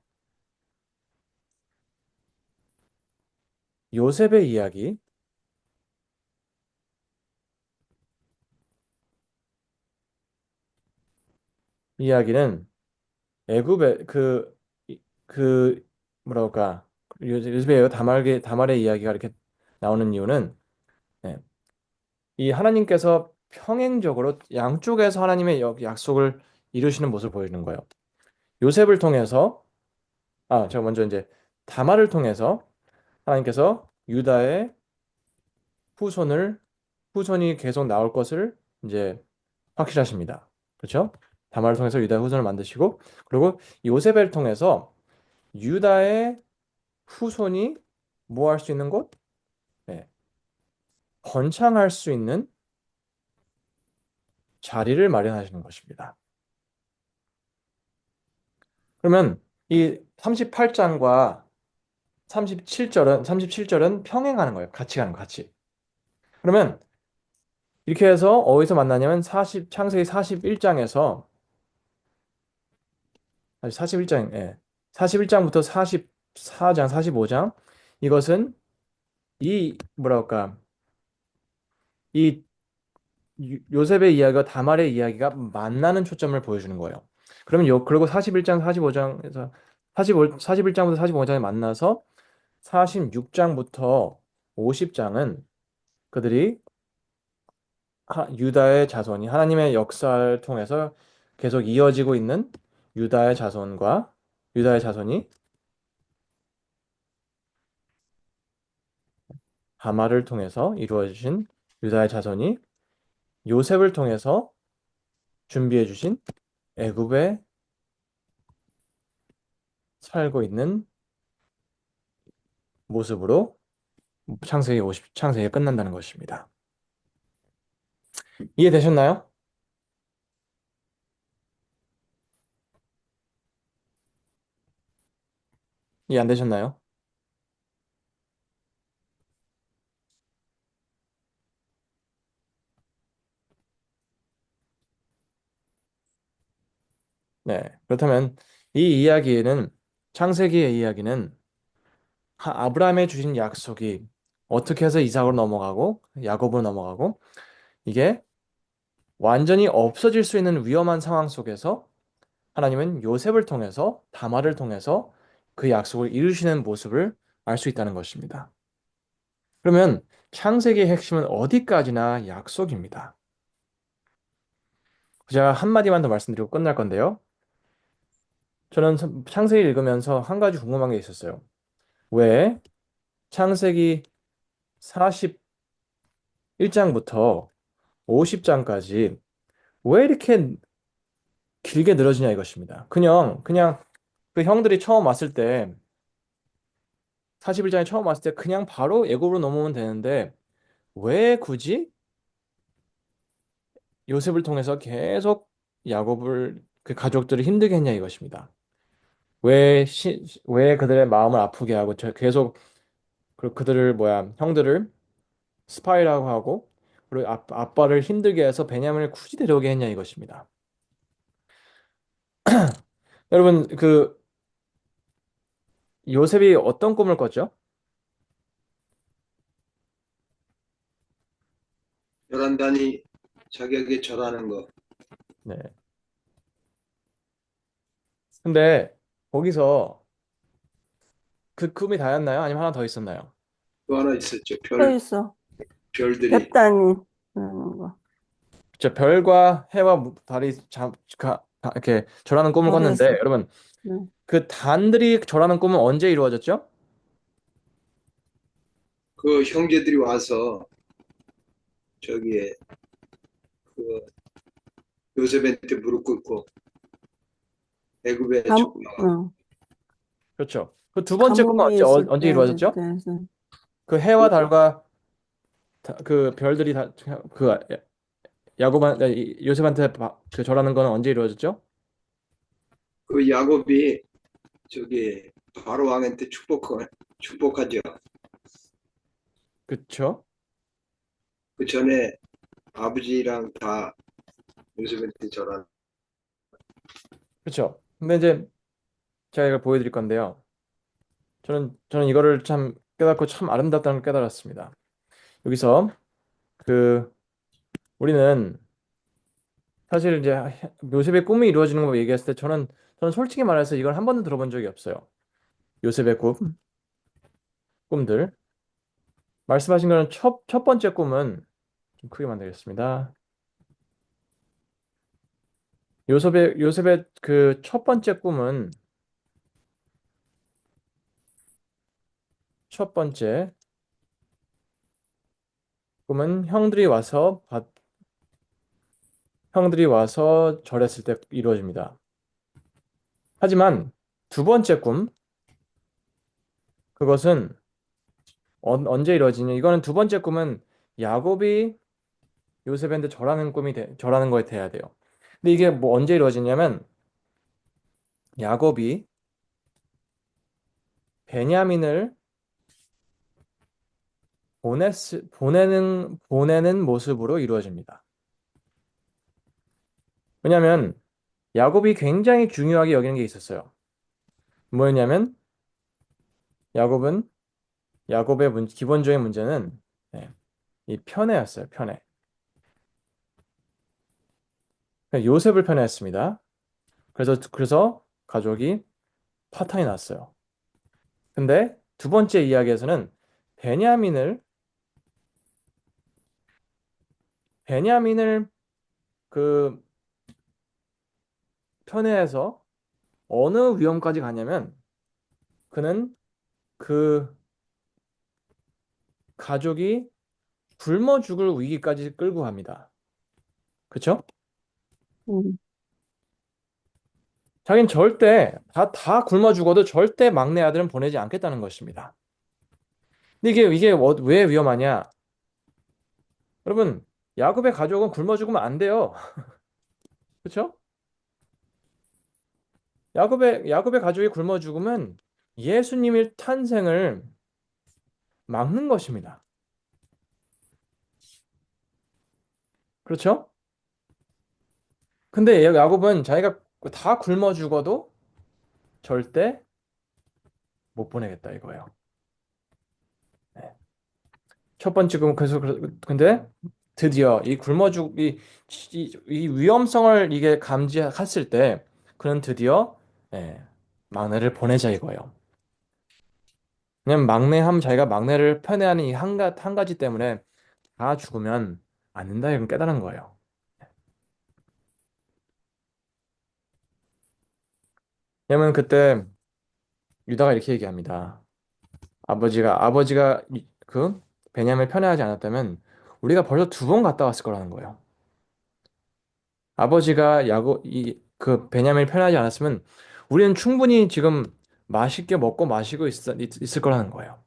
요셉의 이야기는 애굽의 그 뭐랄까 요셉의 다말의 이야기가 이렇게 나오는 이유는 네, 이 하나님께서 평행적으로 양쪽에서 하나님의 약속을 이루시는 모습을 보여주는 거예요. 요셉을 통해서 제가 먼저 이제 다말을 통해서 하나님께서 유다의 후손을 후손이 계속 나올 것을 이제 확실하십니다. 그렇죠? 다말을 통해서 유다의 후손을 만드시고 그리고 요셉을 통해서 유다의 후손이 뭐 할 수 있는 곳? 네, 번창할 수 있는 자리를 마련하시는 것입니다. 그러면 이 38장과 37절은 평행하는 거예요. 같이 가는 거, 같이. 그러면 이렇게 해서 어디서 만나냐면 창세기 41장에서 41장, 예. 41장부터 44장, 45장 이것은 뭐랄까 이 요셉의 이야기와 다말의 이야기가 만나는 초점을 보여주는 거예요. 그러면 그리고 41장, 45장에서 41장부터 45장에 만나서 46장부터 50장은 그들이 유다의 자손이 하나님의 역사를 통해서 계속 이어지고 있는 유다의 자손과 유다의 자손이 하마를 통해서 이루어진 유다의 자손이 요셉을 통해서 준비해 주신 애굽에 살고 있는 모습으로 창세기가 끝난다는 것입니다. 이해되셨나요? 이해 안 되셨나요? 네. 그렇다면 이 이야기는 창세기의 이야기는 아브라함에 주신 약속이 어떻게 해서 이삭으로 넘어가고 야곱으로 넘어가고 이게 완전히 없어질 수 있는 위험한 상황 속에서 하나님은 요셉을 통해서 다말을 통해서 그 약속을 이루시는 모습을 알 수 있다는 것입니다. 그러면 창세기의 핵심은 어디까지나 약속입니다. 제가 한마디만 더 말씀드리고 끝날 건데요. 저는 창세기 읽으면서 한 가지 궁금한 게 있었어요. 왜 창세기 41장부터 50장까지 왜 이렇게 길게 늘어지냐 이것입니다. 그냥 그 형들이 처음 왔을 때 41장에 처음 왔을 때 그냥 바로 애굽으로 넘어오면 되는데 왜 굳이 요셉을 통해서 계속 야곱을 그 가족들을 힘들게 했냐 이것입니다. 왜 그들의 마음을 아프게 하고 계속 그들을 형들을 스파이라고 하고 그리고 아빠를 힘들게 해서 베냐민을 굳이 데려오게 했냐 이것입니다. 여러분 그 요셉이 어떤 꿈을 꿨죠? 요란단이 자기에게 절하는 거. 네. 근데 거기서 그 꿈이 다였나요? 아니면 하나 더 있었나요? 또 하나 있었죠. 또 있어. 별들이. 볕단이 그러는 거. 저 별과 해와 달이 이렇게 절하는 꿈을 꿨는데 별에서. 여러분 응. 그 단들이 절하는 꿈은 언제 이루어졌죠? 그 형제들이 와서 저기에 그 요셉한테 무릎 꿇고 애굽에 응. 그렇죠. 그 두 번째 꿈은 감옥에 있을 언제 때 이루어졌죠? 그때서 그 해와 달과 그 별들이 그 요셉한테 그 절하는 거는 언제 이루어졌죠? 그 야곱이 저기 바로 왕한테 축복하죠. 그렇죠. 그 전에 아버지랑 다 요셉한테 절한. 그렇죠. 근데 이제 제가 이걸 보여드릴 건데요. 저는 이거를 참 깨닫고 참 아름답다는 걸 깨달았습니다. 여기서 그 우리는 사실 이제 요셉의 꿈이 이루어지는 거 얘기했을 때 저는 솔직히 말해서 이걸 한 번도 들어본 적이 없어요. 요셉의 꿈들. 말씀하신 거는 첫 번째 꿈은 좀 크게 만들겠습니다. 요셉의 그 첫 번째 첫 번째 꿈은 형들이 와서 절했을 때 이루어집니다. 하지만 두 번째 그것은 언제 이루어지냐? 이거는 두 번째 꿈은 야곱이 요셉한테 절하는 거에 돼야 돼요. 근데 이게 뭐 언제 이루어지냐면 야곱이 베냐민을 보내는 모습으로 이루어집니다. 왜냐하면 야곱이 굉장히 중요하게 여기는 게 있었어요. 뭐였냐면 야곱은 기본적인 문제는 네, 이 편애였어요. 편애. 그러니까 요셉을 편애했습니다. 그래서 가족이 파탄이 났어요. 근데 두 번째 이야기에서는 베냐민을 베냐민을 그 편애해서 어느 위험까지 가냐면 그는 그 가족이 굶어 죽을 위기까지 끌고 갑니다. 그렇죠? 응. 자긴 절대 다 굶어 죽어도 절대 막내 아들은 보내지 않겠다는 것입니다. 근데 이게 왜 위험하냐? 여러분, 야곱의 가족은 굶어 죽으면 안 돼요. 그렇죠? 야곱의 가족이 굶어 죽으면 예수님의 탄생을 막는 것입니다. 그렇죠? 근데 야곱은 자기가 다 굶어 죽어도 절대 못 보내겠다 이거예요. 네. 첫 번째 그래서 근데 드디어 이 굶어 죽이 위험성을 이게 감지했을 때 그는 드디어 예, 막내를 보내자 이거예요. 왜냐면 막내하면 자기가 막내를 편애하는 이 한 가지 때문에 다 죽으면 안 된다 이건 깨달은 거예요. 왜냐면 그때 유다가 이렇게 얘기합니다. 아버지가 그 베냐민을 편애하지 않았다면 우리가 벌써 두 번 갔다 왔을 거라는 거예요. 아버지가 그 베냐민을 편애하지 않았으면 우리는 충분히 지금 맛있게 먹고 마시고 있을 거라는 거예요.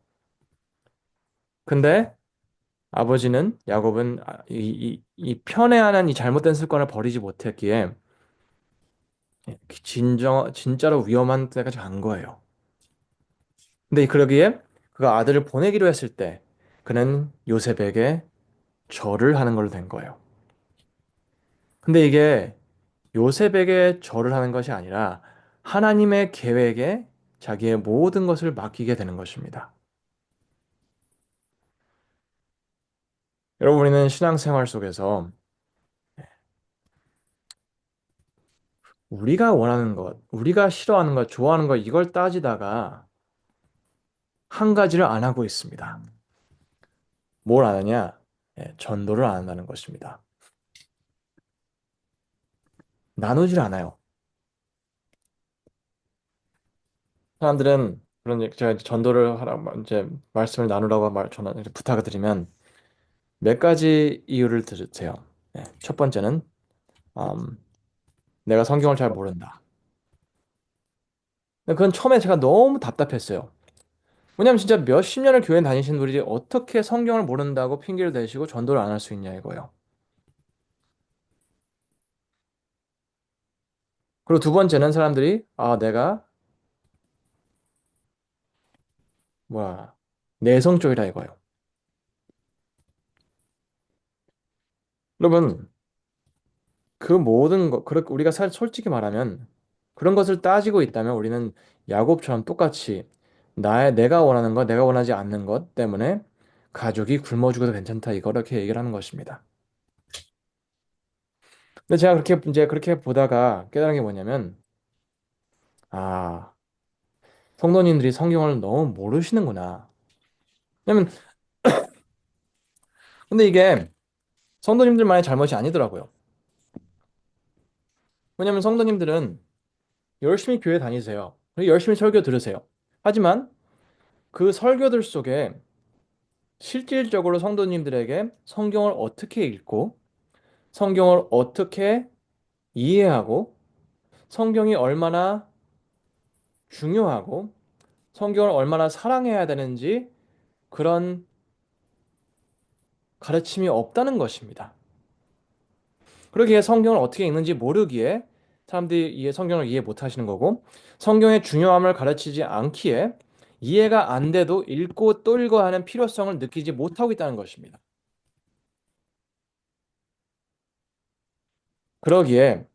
근데 아버지는 야곱은 이 편애하는 이 잘못된 습관을 버리지 못했기에 진짜로 위험한 때까지 간 거예요. 근데 그러기에 그가 아들을 보내기로 했을 때 그는 요셉에게 절을 하는 걸로 된 거예요. 근데 이게 요셉에게 절을 하는 것이 아니라 하나님의 계획에 자기의 모든 것을 맡기게 되는 것입니다. 여러분, 우리는 신앙생활 속에서 우리가 원하는 것, 우리가 싫어하는 것, 좋아하는 것, 이걸 따지다가 한 가지를 안 하고 있습니다. 뭘 안 하냐? 전도를 안 한다는 것입니다. 나누질 않아요. 사람들은 제가 이제 전도를 하라고 이제 말씀을 나누라고 부탁을 드리면 몇 가지 이유를 들으세요. 첫 번째는 음, 내가 성경을 잘 모른다. 근데 그건 처음에 제가 너무 답답했어요. 왜냐면 진짜 몇십 년을 교회 다니신 분들이 어떻게 성경을 모른다고 핑계를 대시고 전도를 안 할 수 있냐 이거예요. 그리고 두 번째는 사람들이 내가 뭐야 내성적이라 이거예요. 여러분 그 모든 것 그렇게 우리가 솔직히 말하면 그런 것을 따지고 있다면 우리는 야곱처럼 똑같이 내가 원하는 것, 내가 원하지 않는 것 때문에 가족이 굶어 죽어도 괜찮다 이렇게 얘기를 하는 것입니다. 근데 제가 그렇게 보다가 깨달은 게 뭐냐면 아 성도님들이 성경을 너무 모르시는구나. 왜냐면 근데 이게 성도님들만의 잘못이 아니더라고요. 왜냐면 성도님들은 열심히 교회 다니세요. 그리고 열심히 설교 들으세요. 하지만 그 설교들 속에 실질적으로 성도님들에게 성경을 어떻게 읽고 성경을 어떻게 이해하고 성경이 얼마나 중요하고 성경을 얼마나 사랑해야 되는지 그런 가르침이 없다는 것입니다. 그러기에 성경을 어떻게 읽는지 모르기에 사람들이 성경을 이해 못 하시는 거고 성경의 중요함을 가르치지 않기에 이해가 안 돼도 읽고 또 읽어야 하는 필요성을 느끼지 못하고 있다는 것입니다. 그러기에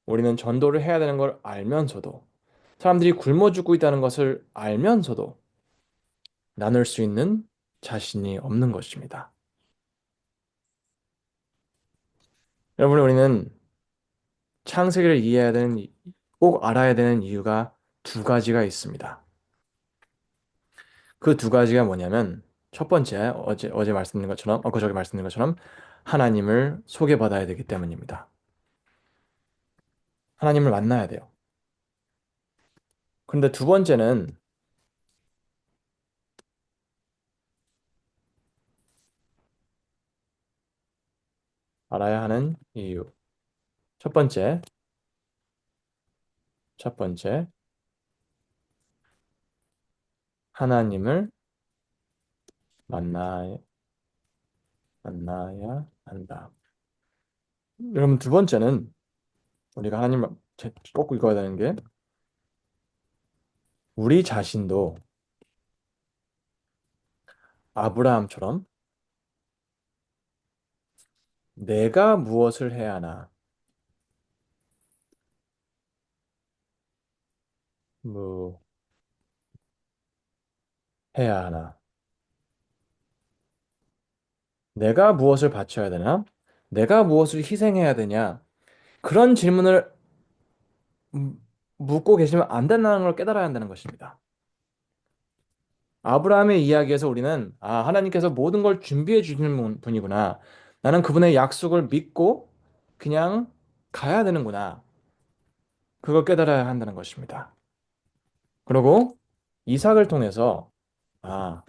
우리는 전도를 해야 되는 걸 알면서도 사람들이 굶어 죽고 있다는 것을 알면서도 나눌 수 있는 자신이 없는 것입니다. 여러분, 우리는 창세기를 이해해야 되는, 꼭 알아야 되는 이유가 두 가지가 있습니다. 그 두 가지가 뭐냐면, 첫 번째, 어제 말씀드린 것처럼, 그저께 말씀드린 것처럼, 하나님을 소개받아야 되기 때문입니다. 하나님을 만나야 돼요. 그런데 두 번째는 알아야 하는 이유. 첫 번째, 첫 번째, 하나님을 만나, 만나야 한다. 여러분, 두 번째는 우리가 하나님을 꼭 읽어야 되는 게 우리 자신도 아브라함처럼 내가 무엇을 해야 하나, 뭐 해야 하나, 내가 무엇을 바쳐야 되나, 내가 무엇을 희생해야 되냐, 그런 질문을 음, 묻고 계시면 안 된다는 걸 깨달아야 한다는 것입니다. 아브라함의 이야기에서 우리는 하나님께서 모든 걸 준비해 주시는 분이구나. 나는 그분의 약속을 믿고 그냥 가야 되는구나. 그걸 깨달아야 한다는 것입니다. 그리고 이삭을 통해서 아,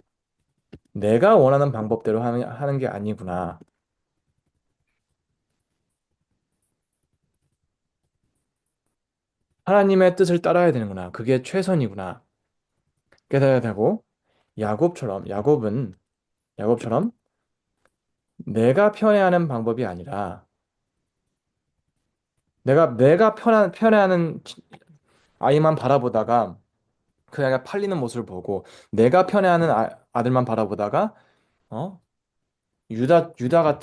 내가 원하는 방법대로 하는 게 아니구나. 하나님의 뜻을 따라야 되는구나. 그게 최선이구나. 깨달아야 되고 야곱처럼 내가 편애하는 방법이 아니라 내가 편애하는 아이만 바라보다가 그 아이가 팔리는 모습을 보고 내가 편애하는 아들만 바라보다가 어? 유다가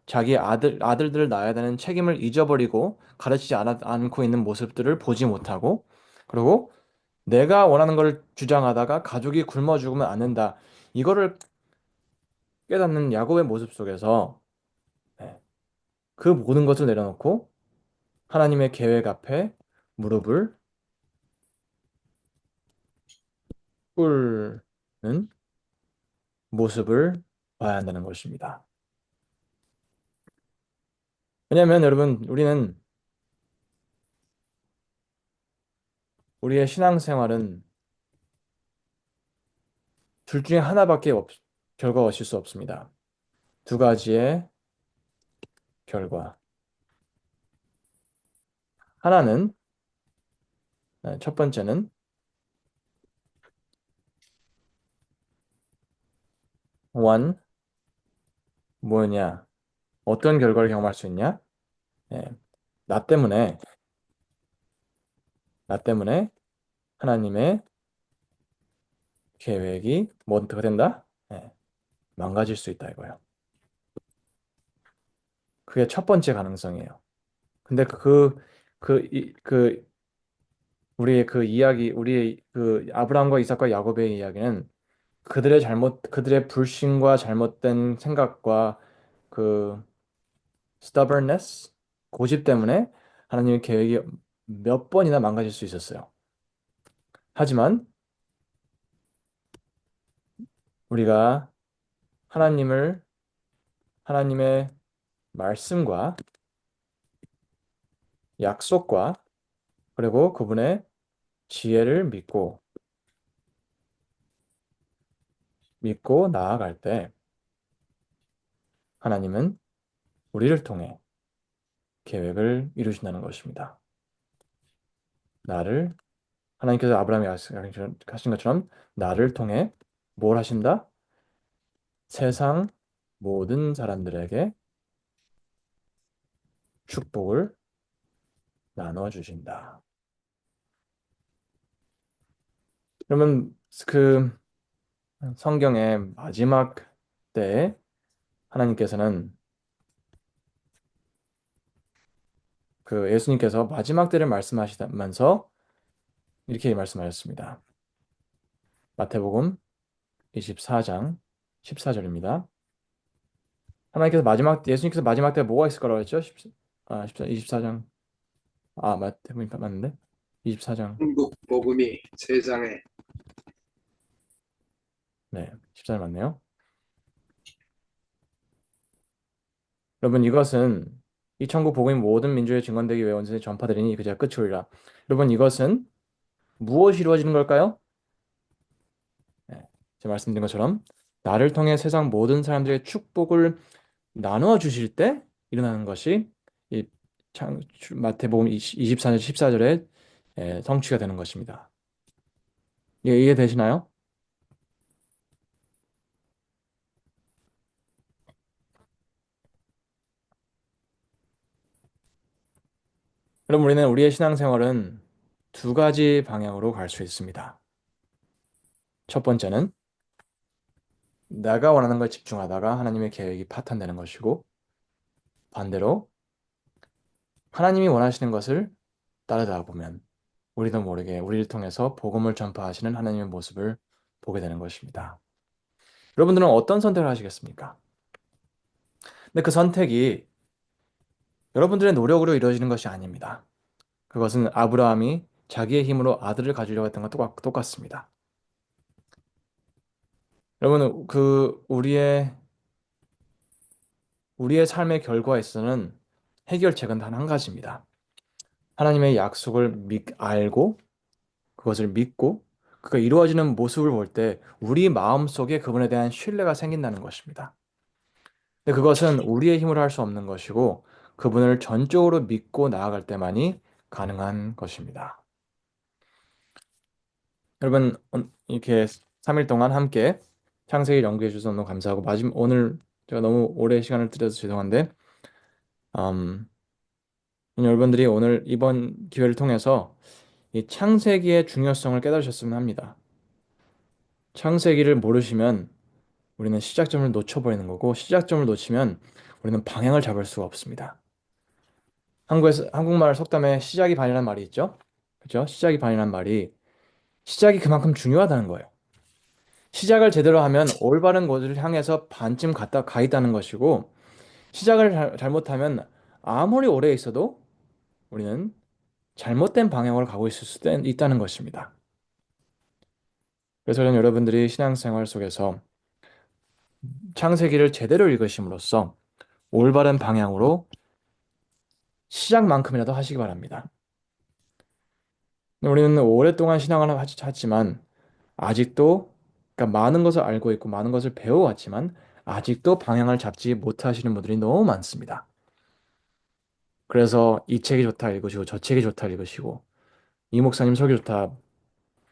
자기 아들들을 낳아야 되는 책임을 잊어버리고 가르치지 않고 있는 모습들을 보지 못하고 그리고 내가 원하는 걸 주장하다가 가족이 굶어 죽으면 안 된다. 이거를 깨닫는 야곱의 모습 속에서 네, 그 모든 것을 내려놓고 하나님의 계획 앞에 무릎을 꿇는 모습을 봐야 한다는 것입니다. 왜냐하면 여러분, 우리의 신앙생활은 둘 중에 하나밖에 결과가 없을 수 없습니다. 두 가지의 결과. 하나는, 첫 번째는, one, 뭐냐, 어떤 결과를 경험할 수 있냐? 예, 나 때문에, 나 때문에 하나님의 계획이 뭐 어떻게 된다? 예, 망가질 수 있다 이거예요. 그게 첫 번째 가능성이에요. 근데 우리의 그 이야기, 우리의 그 아브라함과 이삭과 야곱의 이야기는 그들의 불신과 잘못된 생각과 그 stubbornness, 고집 때문에 하나님의 계획이 몇 번이나 망가질 수 있었어요. 하지만 우리가 하나님을, 하나님의 말씀과 약속과 그리고 그분의 지혜를 믿고 나아갈 때 하나님은 우리를 통해 계획을 이루신다는 것입니다. 나를 하나님께서 아브라함이 하신 것처럼 나를 통해 뭘 하신다? 세상 모든 사람들에게 축복을 나눠 주신다. 그러면 그 성경의 마지막 때에 하나님께서는 그 예수님께서 마지막 때를 말씀하시면서 이렇게 말씀하셨습니다. 마태복음 24장 14절입니다. 예수님께서 마지막 때에 뭐가 있을 거라고 했죠? 24장. 마태복음 맞는데? 24장. 한국 복음이 세상에 네, 14절 맞네요. 여러분 이것은 이 천국 복음이 모든 민족에 증언되기 위해 온전히 전파되리니 그제야 끝이 오리라. 여러분 이것은 무엇이 이루어지는 걸까요? 네, 제가 말씀드린 것처럼 나를 통해 세상 모든 사람들의 축복을 나누어 주실 때 일어나는 것이 이 마태복음 24절 14절에 성취가 되는 것입니다. 이해되시나요? 그럼 우리는 우리의 신앙생활은 두 가지 방향으로 갈 수 있습니다. 첫 번째는 내가 원하는 걸 집중하다가 하나님의 계획이 파탄되는 것이고, 반대로 하나님이 원하시는 것을 따르다 보면 우리도 모르게 우리를 통해서 복음을 전파하시는 하나님의 모습을 보게 되는 것입니다. 여러분들은 어떤 선택을 하시겠습니까? 근데 그 선택이 여러분들의 노력으로 이루어지는 것이 아닙니다. 그것은 아브라함이 자기의 힘으로 아들을 가지려고 했던 것과 똑같습니다. 여러분, 우리의 삶의 결과에 있어서는 해결책은 단 한 가지입니다. 하나님의 약속을 알고 그것을 믿고 그가 이루어지는 모습을 볼 때 우리 마음속에 그분에 대한 신뢰가 생긴다는 것입니다. 근데 그것은 우리의 힘으로 할 수 없는 것이고 그분을 전적으로 믿고 나아갈 때만이 가능한 것입니다. 여러분, 이렇게 3일 동안 함께 창세기 연구해 주셔서 너무 감사하고 오늘 제가 너무 오래 시간을 들여서 죄송한데 음, 여러분들이 오늘 이번 기회를 통해서 이 창세기의 중요성을 깨달으셨으면 합니다. 창세기를 모르시면 우리는 시작점을 놓쳐버리는 거고 시작점을 놓치면 우리는 방향을 잡을 수가 없습니다. 한국말 속담에 시작이 반이라는 말이 있죠? 그죠? 시작이 반이라는 말이 시작이 그만큼 중요하다는 거예요. 시작을 제대로 하면 올바른 곳을 향해서 반쯤 가 있다는 것이고 시작을 잘못하면 아무리 오래 있어도 우리는 잘못된 방향으로 가고 있을 수도 있다는 것입니다. 그래서 저는 여러분들이 신앙생활 속에서 창세기를 제대로 읽으심으로써 올바른 방향으로 시작만큼이라도 하시기 바랍니다. 우리는 오랫동안 신앙을 하지만 아직도 그러니까 많은 것을 알고 있고 많은 것을 배워왔지만 아직도 방향을 잡지 못하시는 분들이 너무 많습니다. 그래서 이 책이 좋다 읽으시고 저 책이 좋다 읽으시고 이 목사님 설교 좋다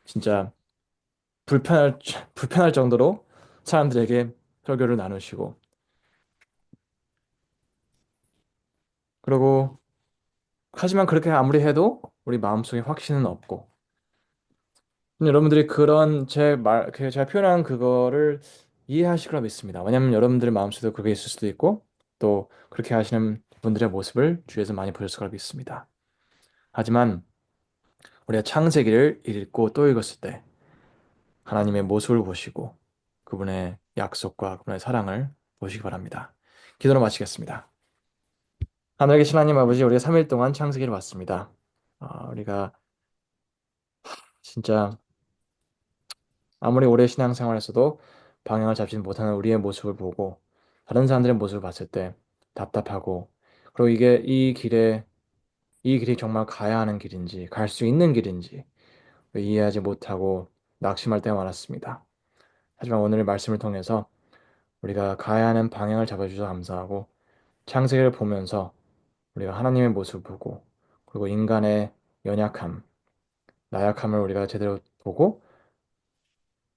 진짜 불편할 불편할 정도로 사람들에게 설교를 나누시고 그리고 하지만 그렇게 아무리 해도 우리 마음속에 확신은 없고 여러분들이 그런 제가 표현한 그거를 이해하실 거라 믿습니다. 왜냐하면 여러분들의 마음속에도 그게 있을 수도 있고 또 그렇게 하시는 분들의 모습을 주위에서 많이 보셨을 거라 믿습니다. 하지만 우리가 창세기를 읽고 또 읽었을 때 하나님의 모습을 보시고 그분의 약속과 그분의 사랑을 보시기 바랍니다. 기도로 마치겠습니다. 하늘에 계신 하나님 아버지, 우리가 3일 동안 창세기를 봤습니다. 우리가 진짜 아무리 오래 신앙생활에서도 방향을 잡지 못하는 우리의 모습을 보고 다른 사람들의 모습을 봤을 때 답답하고 그리고 이 길이 정말 가야 하는 길인지 갈 수 있는 길인지 이해하지 못하고 낙심할 때가 많았습니다. 하지만 오늘의 말씀을 통해서 우리가 가야 하는 방향을 잡아주셔서 감사하고 창세기를 보면서 우리가 하나님의 모습을 보고 그리고 인간의 연약함, 나약함을 우리가 제대로 보고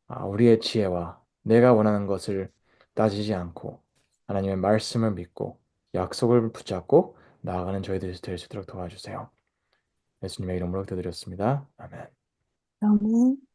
우리의 지혜와 내가 원하는 것을 따지지 않고 하나님의 말씀을 믿고 약속을 붙잡고 나아가는 저희들이 될 수 있도록 도와주세요. 예수님의 이름으로 기도드렸습니다. 아멘. 아멘.